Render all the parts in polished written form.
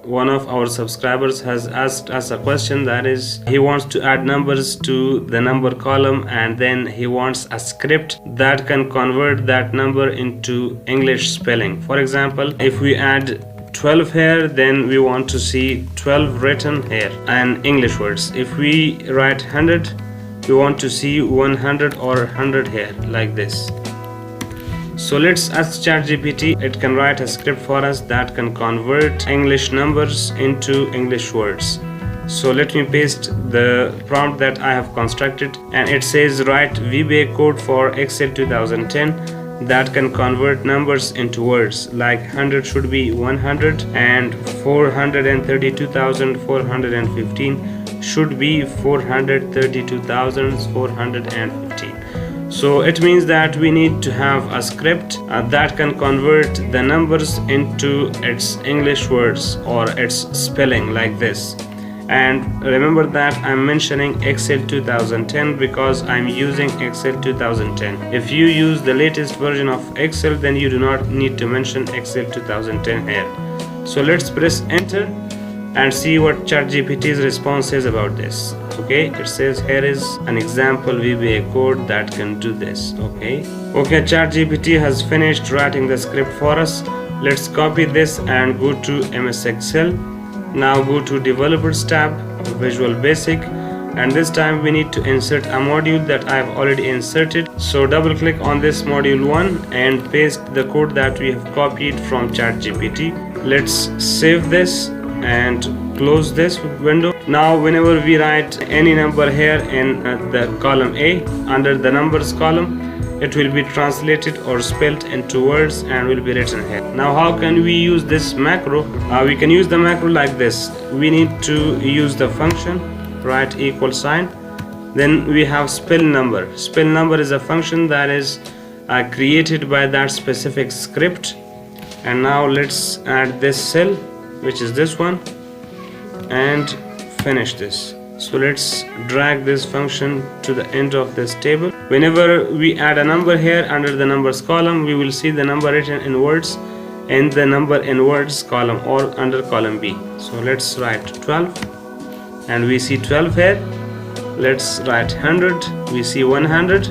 one of our subscribers has asked us a question, that is, he wants to add numbers to the number column and then he wants a script that can convert that number into English spelling. For example, if we add 12 here, then we want to see 12 written here and English words. If we write 100, we want to see 100 or 100 here, like this. So let's ask ChatGPT. It can write a script for us that can convert English numbers into English words. So let me paste the prompt that I have constructed, and it says write VBA code for Excel 2010 that can convert numbers into words, like 100 should be 100 and 432,415 should be 432,415. So it means that we need to have a script that can convert the numbers into its English words or its spelling, like this. And remember that I'm mentioning Excel 2010 because I'm using Excel 2010. If you use the latest version of Excel, then you do not need to mention Excel 2010 here. So let's press enter and see what ChatGPT's response is about this. Okay, it says here is an example VBA code that can do this. Okay, ChatGPT has finished writing the script for us. Let's copy this and go to MS Excel. Now go to Developers tab, Visual Basic, and this time we need to insert a module that I have already inserted. So double click on this module 1 and paste the code that we have copied from ChatGPT. Let's save this and close this window. Now whenever we write any number here in the column A under the numbers column, it will be translated or spelled into words and will be written here. Now how can we use this macro? We can use the macro like this. We need to use the function write equal sign, then we have spell number. Spell number is a function that is created by that specific script. And now let's add this cell, which is this one, and finish this. So let's drag this function to the end of this table. Whenever we add a number here under the numbers column, we will see the number written in words in the number in words column or under column B. So let's write 12 and we see 12 here. Let's write 100, we see 100.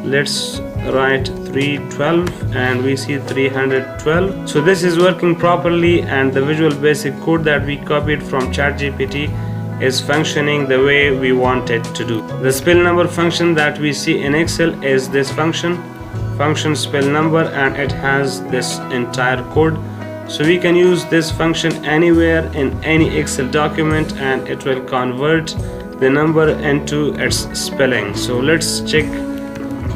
Let's write 312 and we see 312. So this is working properly, and the Visual Basic code that we copied from ChatGPT is functioning the way we want it to do. The spell number function that we see in Excel is this function spell number, and it has this entire code. So we can use this function anywhere in any Excel document and it will convert the number into its spelling. So let's check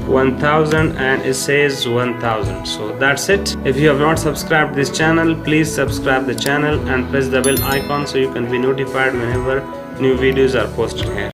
1000 and it says 1000. So that's it. If you have not subscribed this channel, please subscribe the channel and press the bell icon so you can be notified whenever new videos are posted here.